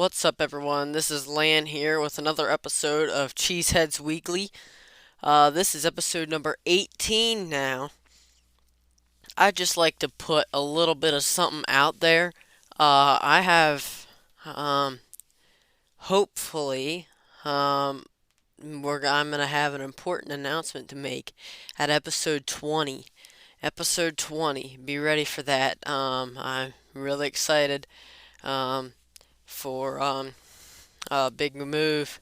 What's up, everyone? This is Lan here with another episode of Cheeseheadz Weekly. This is episode number 18 now. I'd just like to put a little bit of something out there. I have, um, hopefully, um, I'm going to have an important announcement to make at episode 20. Episode 20. Be ready for that. I'm really excited um, for a big move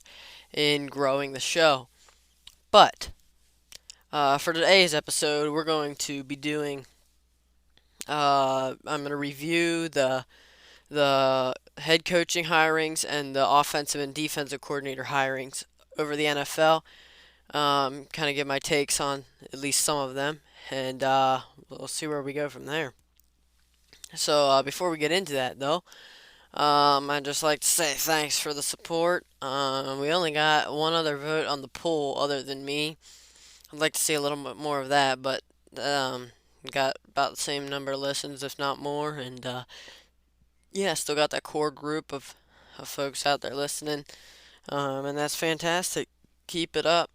in growing the show. But for today's episode, we're going to be doing. I'm going to review the head coaching hirings and the offensive and defensive coordinator hirings over the NFL. Kind of give my takes on at least some of them, and we'll see where we go from there. So before we get into that, though, I'd just like to say thanks for the support. We only got one other vote on the poll other than me. I'd like to see a little bit more of that, but got about the same number of listens, if not more, and yeah, still got that core group of folks out there listening, and that's fantastic. Keep it up.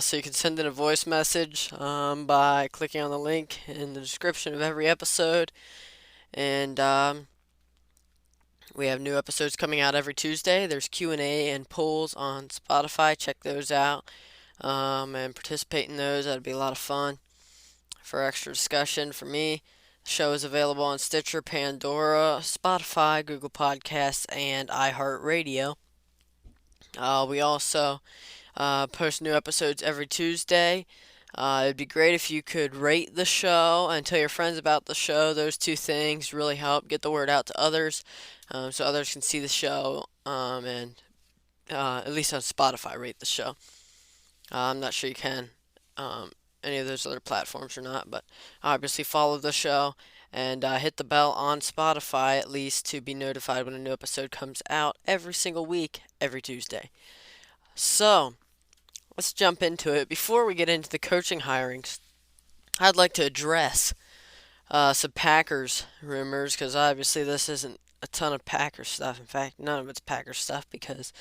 So you can send in a voice message by clicking on the link in the description of every episode, and we have new episodes coming out every Tuesday. There's Q&A and polls on Spotify. Check those out and participate in those. That'd be a lot of fun for extra discussion for me. The show is available on Stitcher, Pandora, Spotify, Google Podcasts, and iHeartRadio. We also post new episodes every Tuesday. It'd be great if you could rate the show and tell your friends about the show. Those two things really help get the word out to others, so others can see the show and at least on Spotify, rate the show. I'm not sure you can any of those other platforms or not, but obviously follow the show and hit the bell on Spotify at least to be notified when a new episode comes out every single week, every Tuesday. So, let's jump into it. Before we get into the coaching hirings, I'd like to address some Packers rumors because obviously this isn't a ton of Packers stuff. In fact, none of it's Packers stuff because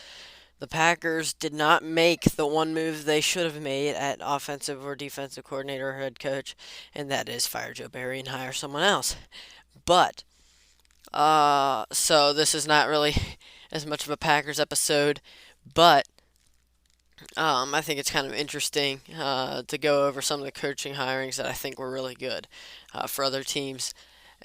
the Packers did not make the one move they should have made at offensive or defensive coordinator or head coach, and that is fire Joe Barry and hire someone else. But, so this is not really as much of a Packers episode, but I think it's kind of interesting to go over some of the coaching hirings that I think were really good for other teams.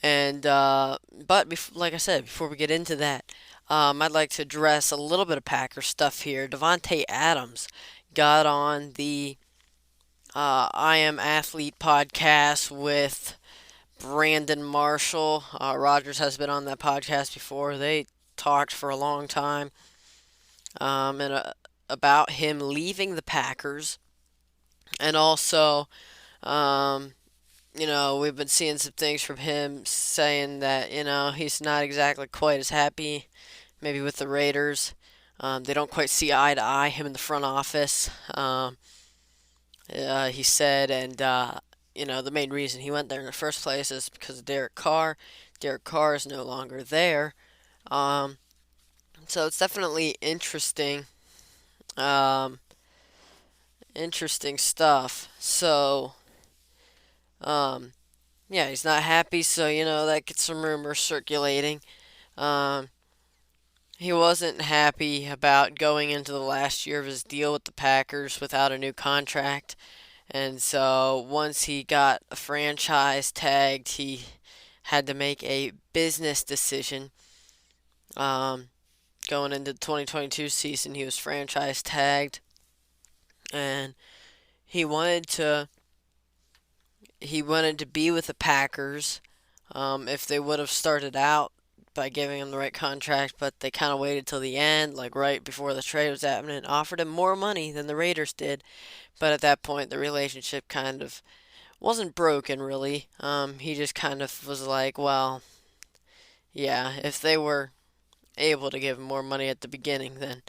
And but like I said, before we get into that, I'd like to address a little bit of Packer stuff here. Davante Adams got on the I Am Athlete podcast with Brandon Marshall. Rogers has been on that podcast before. They talked for a long time and about him leaving the Packers, and also um, we've been seeing some things from him saying that, he's not exactly quite as happy maybe with the Raiders. They don't quite see eye to eye, him in the front office, he said, and, the main reason he went there in the first place is because of Derek Carr. Derek Carr is no longer there. Um, so it's definitely um, interesting stuff. So, um, yeah, he's not happy, so that gets some rumors circulating. Um, he wasn't happy about going into the last year of his deal with the Packers without a new contract, and so once he got a franchise tagged, he had to make a business decision. Um, Going into the 2022 season, he was franchise tagged, and he wanted to he wanted to be with the Packers if they would have started out by giving him the right contract, but they kind of waited till the end, like right before the trade was happening, and offered him more money than the Raiders did. But at that point, the relationship kind of wasn't broken, really. He just kind of was like, well, yeah, if they were able to give him more money at the beginning, then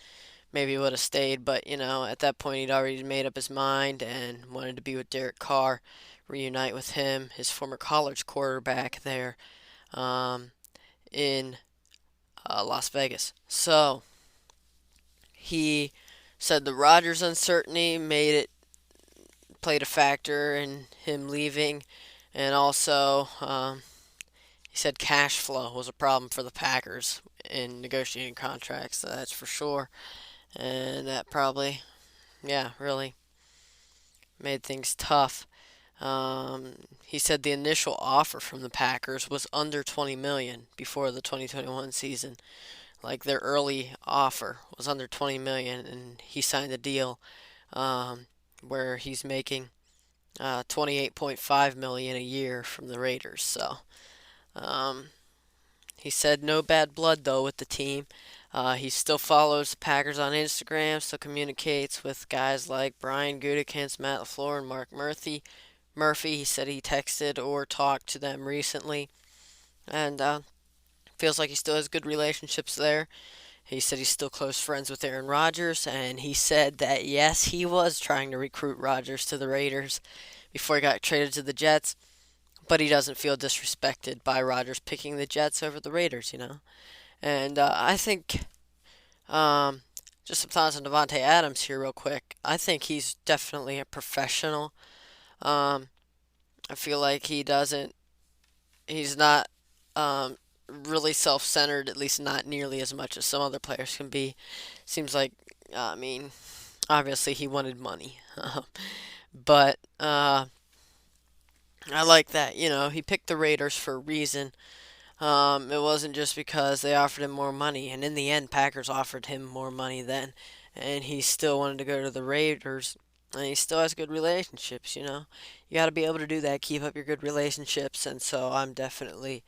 maybe he would have stayed. But, at that point, he'd already made up his mind and wanted to be with Derek Carr, reunite with him, his former college quarterback there. Um, in Las Vegas. So he said the Rodgers uncertainty made it played a factor in him leaving, and also he said cash flow was a problem for the Packers in negotiating contracts. That's for sure, and that probably, yeah, really made things tough. He said the initial offer from the Packers was under 20 million before the 2021 season. Like their early offer was under 20 million, and he signed a deal um, where he's making 28.5 million a year from the Raiders. So um, he said no bad blood though with the team. He still follows the Packers on Instagram, still communicates with guys like Brian Gutekunst, Matt LaFleur, and Mark Murphy. He said he texted or talked to them recently, and feels like he still has good relationships there. He said he's still close friends with Aaron Rodgers, and he said that yes, he was trying to recruit Rodgers to the Raiders before he got traded to the Jets, but he doesn't feel disrespected by Rodgers picking the Jets over the Raiders. And I think um, just some thoughts on Davante Adams here, real quick. I think he's definitely a professional. Um, I feel like he's not um, really self-centered, at least not nearly as much as some other players can be. Seems like, I mean, obviously he wanted money, but I like that. He picked the Raiders for a reason. It wasn't just because they offered him more money, and in the end, Packers offered him more money then, and he still wanted to go to the Raiders, and he still has good relationships. You got to be able to do that, keep up your good relationships, and so I definitely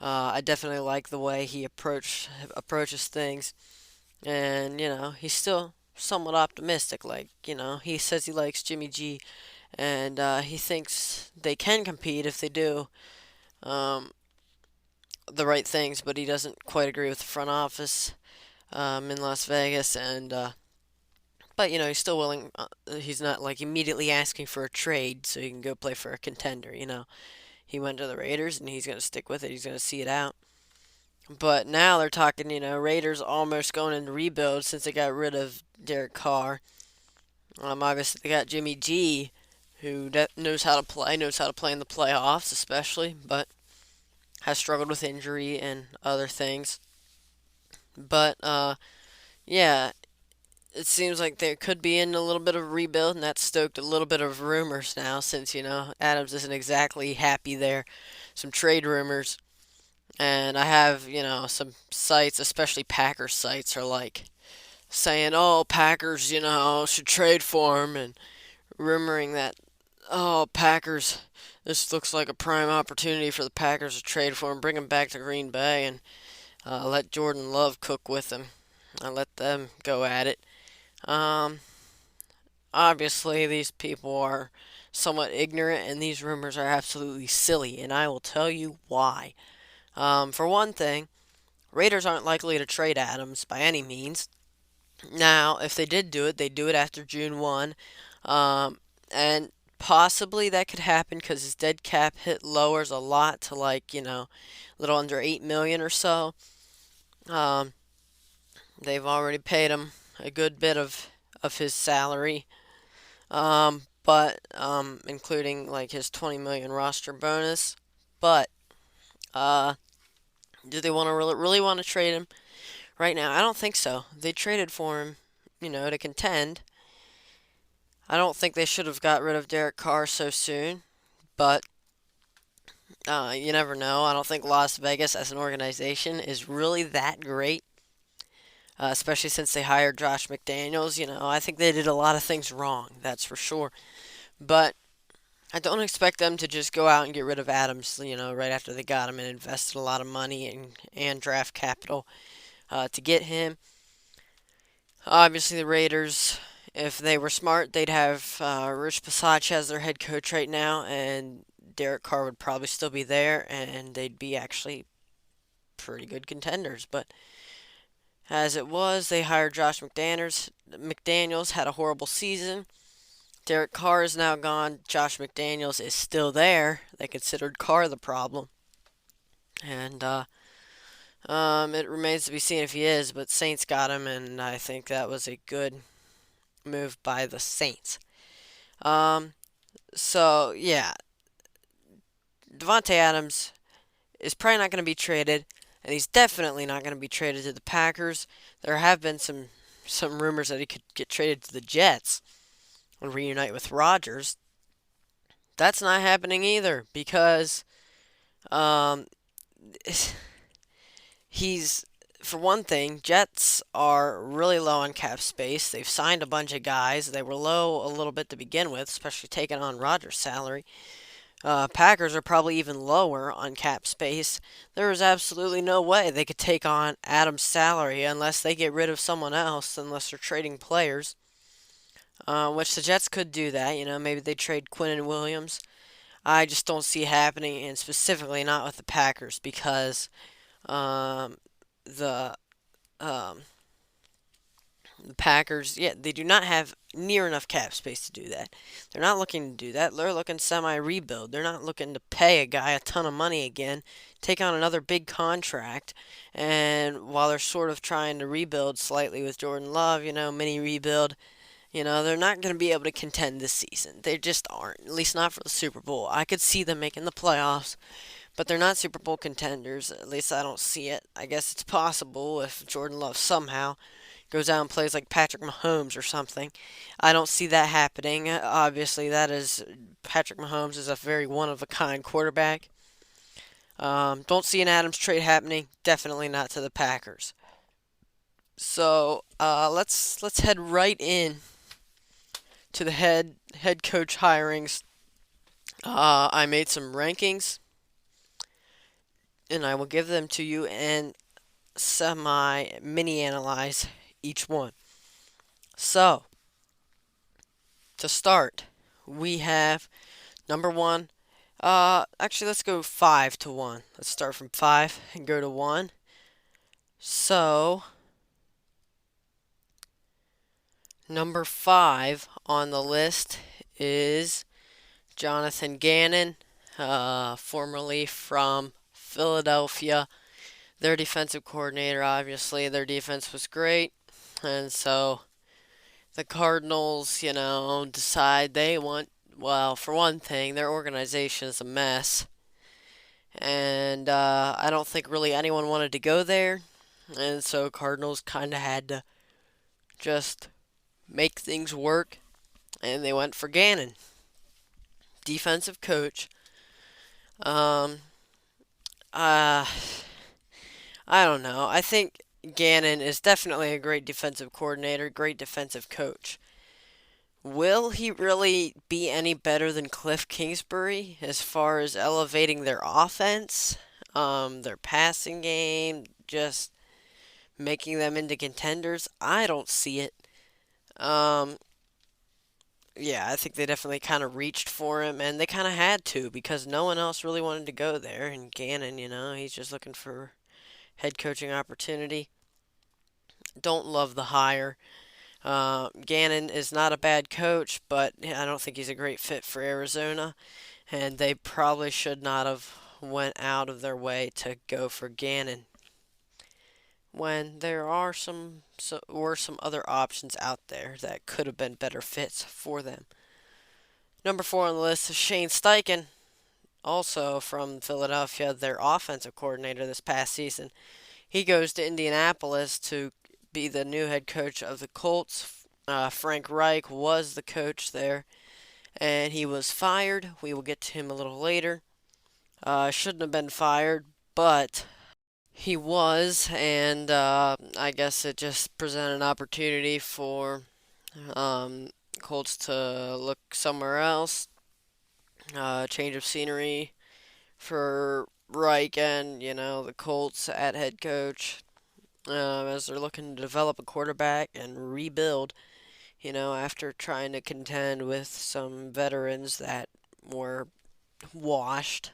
like the way he approaches things, and he's still somewhat optimistic. Like he says he likes Jimmy G, and he thinks they can compete if they do. Um, the right things, but he doesn't quite agree with the front office in Las Vegas. And but he's still willing. He's not like immediately asking for a trade so he can go play for a contender. He went to the Raiders and he's gonna stick with it. He's gonna see it out. But now they're talking. Raiders almost going into rebuild since they got rid of Derek Carr. Obviously they got Jimmy G, who knows how to play in the playoffs, especially, but has struggled with injury and other things. But yeah, it seems like they could be in a little bit of a rebuild, and that's stoked a little bit of rumors now since Adams isn't exactly happy there. Some trade rumors, and I have some sites, especially Packers sites, are like saying, "Oh, Packers, should trade for him," and rumoring that, "Oh, Packers, this looks like a prime opportunity for the Packers to trade for him, bring him back to Green Bay, and let Jordan Love cook with him. I let them go at it." Um, Obviously, these people are somewhat ignorant, and these rumors are absolutely silly, and I will tell you why. For one thing, Raiders aren't likely to trade Adams by any means. Now, if they did do it, they'd do it after June 1, and possibly that could happen because his dead cap hit lowers a lot to like a little under 8 million or so. Um, they've already paid him a good bit of his salary, but including like his 20 million roster bonus. But uh, do they want to really want to trade him right now? I don't think so. They traded for him, to contend. I don't think they should have got rid of Derek Carr so soon, but you never know. I don't think Las Vegas as an organization is really that great, especially since they hired Josh McDaniels. I think they did a lot of things wrong, that's for sure. But I don't expect them to just go out and get rid of Adams, right after they got him and invested a lot of money and draft capital to get him. Obviously, the Raiders, if they were smart, they'd have Rich Pisaccia as their head coach right now, and Derek Carr would probably still be there, and they'd be actually pretty good contenders. But as it was, they hired Josh McDaniels. McDaniels had a horrible season. Derek Carr is now gone. Josh McDaniels is still there. They considered Carr the problem. And It remains to be seen if he is, but Saints got him, and I think that was a good move by the Saints. Um, so yeah, Davante Adams is probably not going to be traded, and he's definitely not going to be traded to the Packers. There have been some rumors that he could get traded to the Jets and reunite with Rodgers. That's not happening either because um, he's for one thing, Jets are really low on cap space. They've signed a bunch of guys. They were low a little bit to begin with, especially taking on Rodgers' salary. Packers are probably even lower on cap space. There is absolutely no way they could take on Adams' salary unless they get rid of someone else, unless they're trading players. Which the Jets could do that. Maybe they trade Quinn and Williams. I just don't see it happening, and specifically not with the Packers because um, the um, the Packers, yeah, they do not have near enough cap space to do that. They're not looking to do that. They're looking semi-rebuild. They're not looking to pay a guy a ton of money again, take on another big contract, and while they're sort of trying to rebuild slightly with Jordan Love, mini rebuild, they're not going to be able to contend this season. They just aren't, at least not for the Super Bowl. I could see them making the playoffs, but they're not Super Bowl contenders. At least I don't see it. I guess it's possible if Jordan Love somehow goes out and plays like Patrick Mahomes or something. I don't see that happening. Obviously, that is Patrick Mahomes is a very one of a kind quarterback. Don't see an Adams trade happening. Definitely not to the Packers. So let's head right in to the head coach hirings. I made some rankings, and I will give them to you and semi mini analyze each one. So to start, we have number one. Actually, let's go 5 to 1. Let's start from 5 and go to 1. So, number 5 on the list is Jonathan Gannon, formerly from Philadelphia. Their defensive coordinator, obviously, their defense was great. And so the Cardinals, decide they want, well, for one thing, their organization is a mess. And I don't think really anyone wanted to go there. And so Cardinals kind of had to just make things work. And they went for Gannon, defensive coach. Um, uh, I don't know. I think Gannon is definitely a great defensive coordinator, great defensive coach. Will he really be any better than Cliff Kingsbury as far as elevating their offense, their passing game, just making them into contenders? I don't see it. Um, yeah, I think they definitely kind of reached for him, and they kind of had to because no one else really wanted to go there. And Gannon, he's just looking for head coaching opportunity. Don't love the hire. Gannon is not a bad coach, but I don't think he's a great fit for Arizona, and they probably should not have went out of their way to go for Gannon when there are some other options out there that could have been better fits for them. Number 4 on the list is Shane Steichen, also from Philadelphia, their offensive coordinator this past season. He goes to Indianapolis to be the new head coach of the Colts. Frank Reich was the coach there, and he was fired. We will get to him a little later. Shouldn't have been fired, but he was, and I guess it just presented an opportunity for Colts to look somewhere else. Change of scenery for Reich and, the Colts at head coach. As they're looking to develop a quarterback and rebuild, after trying to contend with some veterans that were washed.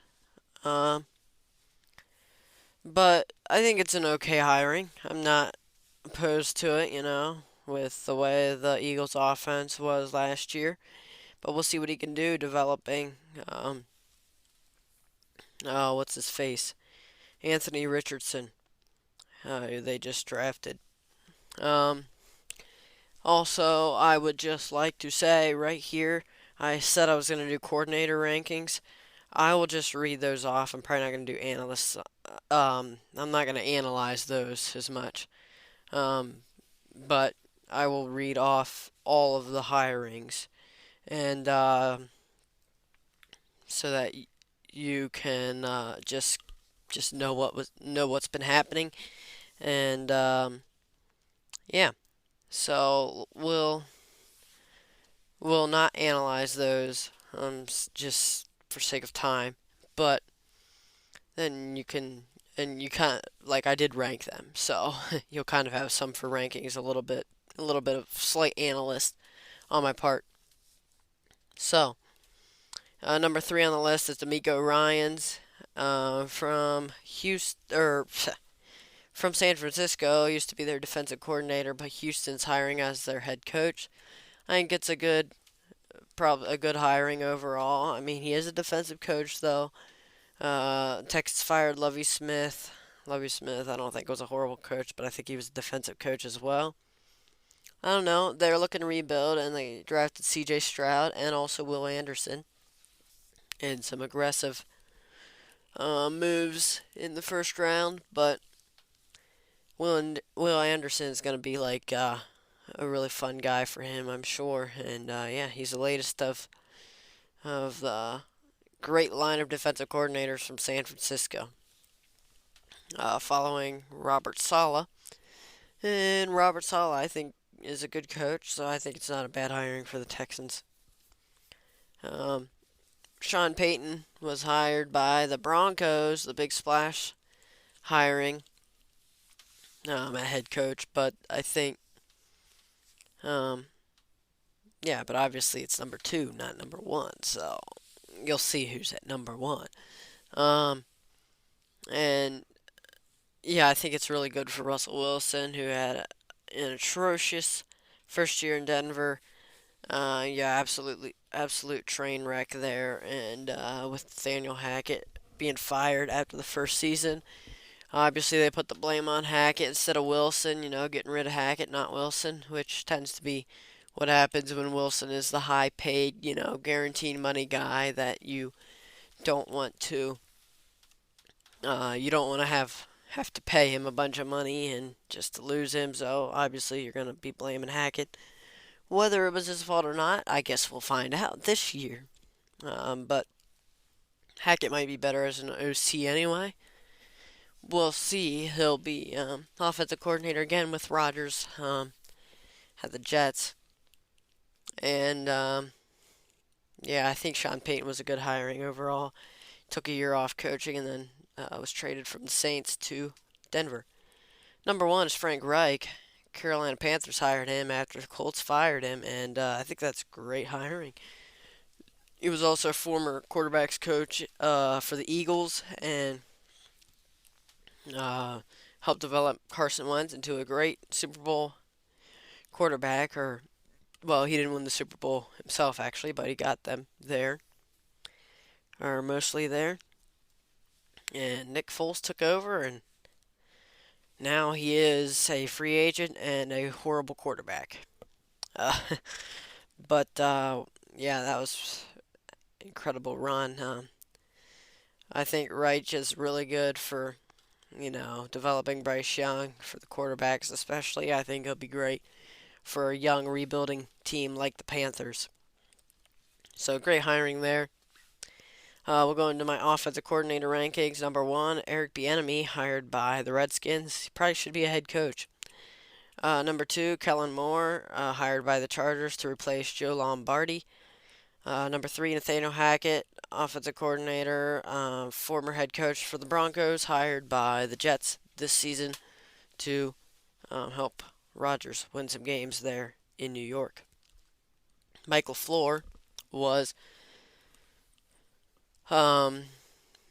Um, but I think it's an okay hiring. I'm not opposed to it, with the way the Eagles' offense was last year. But we'll see what he can do developing. What's his face? Anthony Richardson. who they just drafted. Um, Also, I would just like to say right here, I said I was going to do coordinator rankings. I will just read those off. I'm probably not going to do analysts. I'm not going to analyze those as much. Um, but I will read off all of the hirings, and so that you can just know what's been happening, and yeah. So we'll not analyze those just for sake of time, but then you can and you kind of like I did rank them, so you'll kind of have some for rankings a little bit of slight analyst on my part. So number three on the list is D'Amico Ryans from Houston or from San Francisco. Used to be their defensive coordinator, but Houston's hiring as their head coach. I think it's probably a good hiring overall. I mean, he is a defensive coach though. Texas fired Lovie Smith. Lovie Smith, I don't think was a horrible coach, but I think he was a defensive coach as well. I don't know. They're looking to rebuild, and they drafted C.J. Stroud and also Will Anderson in some aggressive moves in the first round. But Will Anderson is going to be like a really fun guy for him, I'm sure. And yeah, he's the latest of the great line of defensive coordinators from San Francisco, following Robert Saleh. And Robert Saleh, I think, is a good coach, so I think it's not a bad hiring for the Texans. Um, Sean Payton was hired by the Broncos, the big splash hiring a head coach, but I think, um, yeah, but obviously it's number two, not number one, so you'll see who's at number one. Um, and yeah, I think it's really good for Russell Wilson, who had an atrocious first year in Denver. Yeah, absolute train wreck there, and with Nathaniel Hackett being fired after the first season, obviously they put the blame on Hackett instead of Wilson. You know, getting rid of Hackett, not Wilson, which tends to be what happens when Wilson is the high-paid, guaranteed money guy that don't want to, you don't want to have to pay him a bunch of money and just to lose him. So obviously you're gonna be blaming Hackett. Whether it was his fault or not, I guess we'll find out this year. But Hackett might be better as an OC anyway. We'll see. He'll be offensive coordinator again with Rodgers at the Jets. And yeah, I think Sean Payton was a good hiring overall. Took a year off coaching and then was traded from the Saints to Denver. Number one is Frank Reich. Carolina Panthers hired him after the Colts fired him, and I think that's great hiring. He was also a former quarterbacks coach for the Eagles and uh, helped develop Carson Wentz into a great Super Bowl quarterback. Or, well, he didn't win the Super Bowl himself actually, but he got them there, or mostly there. And Nick Foles took over, and now he is a free agent and a horrible quarterback. Uh, but yeah, that was an incredible run. I think Reich is really good for developing Bryce Young for the quarterbacks, especially. I think he'll be great for a young rebuilding team like the Panthers. So great hiring there. We'll go into my offensive coordinator rankings. Number one, Eric Bieniemy, hired by the Redskins. He probably should be a head coach. Number two, Kellen Moore, hired by the Chargers to replace Joe Lombardi. Number three, Nathaniel Hackett, offensive coordinator, former head coach for the Broncos, hired by the Jets this season to help Rodgers win some games there in New York. Michael Floor was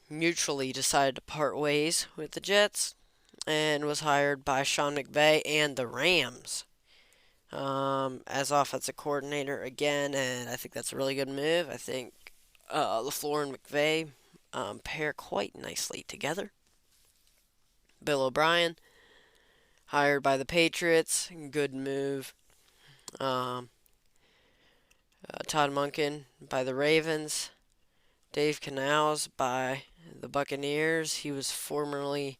mutually decided to part ways with the Jets and was hired by Sean McVay and the Rams as offensive coordinator again, and I think that's a really good move. I think LaFleur and McVay pair quite nicely together. Bill O'Brien hired by the Patriots. Good move. Um, Todd Monken by the Ravens. Dave Canales by the Buccaneers. He was formerly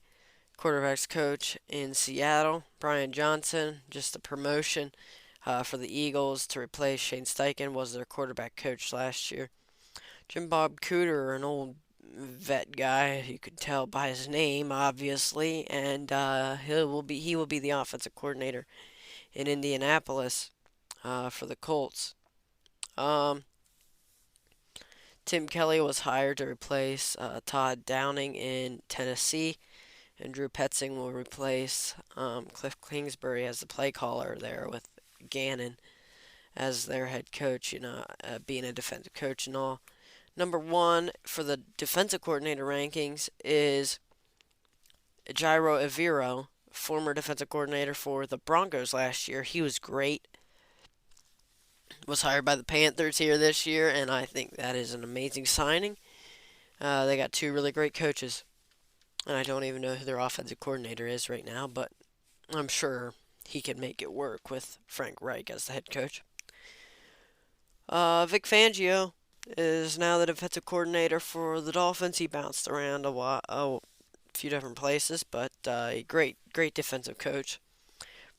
quarterbacks coach in Seattle. Brian Johnson, just a promotion for the Eagles to replace Shane Steichen, was their quarterback coach last year. Jim Bob Cooter, an old vet guy, you could tell by his name, obviously, and he will be the offensive coordinator in Indianapolis for the Colts. Um, Tim Kelly was hired to replace Todd Downing in Tennessee, and Drew Petzing will replace Cliff Kingsbury as the play caller there with Gannon as their head coach, being a defensive coach and all. Number one for the defensive coordinator rankings is Jairo Evero, former defensive coordinator for the Broncos last year. He was great. Was hired by the Panthers here this year, and I think that is an amazing signing. They got two really great coaches, and I don't even know who their offensive coordinator is right now, but I'm sure he can make it work with Frank Reich as the head coach. Vic Fangio is now the defensive coordinator for the Dolphins. He bounced around a few different places, but a great defensive coach.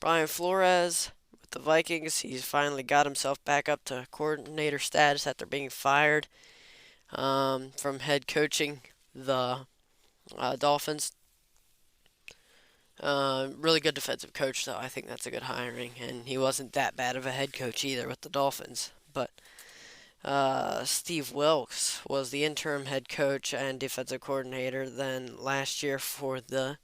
Brian Flores with the Vikings. He's finally got himself back up to coordinator status after being fired from head coaching the Dolphins. Really good defensive coach, though. I think that's a good hiring, and he wasn't that bad of a head coach either with the Dolphins. But Steve Wilkes was the interim head coach and defensive coordinator then last year for the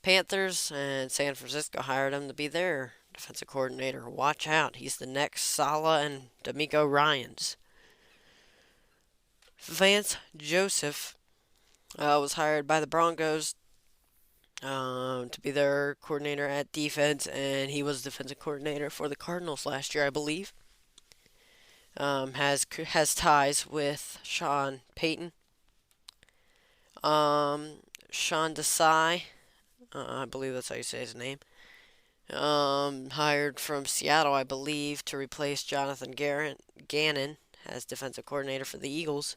Panthers, and San Francisco hired him to be their defensive coordinator. Watch out, he's the next Saleh and D'Amico Ryans. Vance Joseph was hired by the Broncos to be their coordinator at defense, and he was defensive coordinator for the Cardinals last year, I believe. Has ties with Sean Payton. Sean Desai, I believe that's how you say his name. Hired from Seattle, I believe, to replace Jonathan Gannon as defensive coordinator for the Eagles.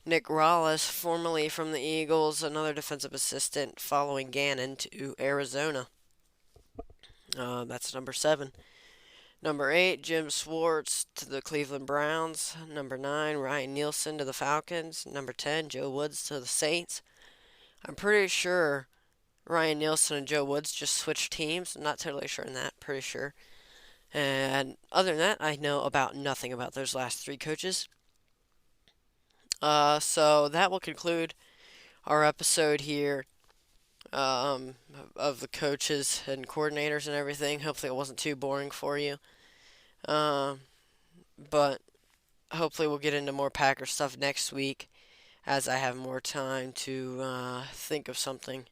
Nick Rallis, formerly from the Eagles, another defensive assistant following Gannon to Arizona. That's number 7. Number 8, Jim Schwartz to the Cleveland Browns. Number 9, Ryan Nielsen to the Falcons. Number 10, Joe Woods to the Saints. I'm pretty sure Ryan Nielsen and Joe Woods just switched teams. I'm not totally sure on that. Pretty sure. And other than that, I know about nothing about those last 3 coaches. So that will conclude our episode here of the coaches and coordinators and everything. Hopefully it wasn't too boring for you. But hopefully we'll get into more Packer stuff next week as I have more time to think of something.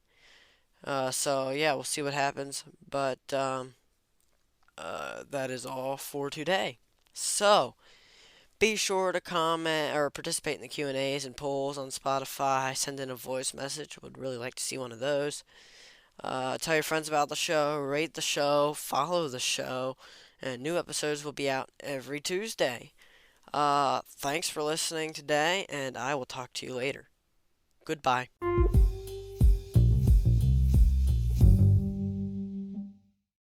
So yeah, we'll see what happens. But that is all for today. So be sure to comment or participate in the Q&As and polls on Spotify. Send in a voice message. Would really like to see one of those. Tell your friends about the show. Rate the show. Follow the show. And new episodes will be out every Tuesday. Thanks for listening today, and I will talk to you later. Goodbye.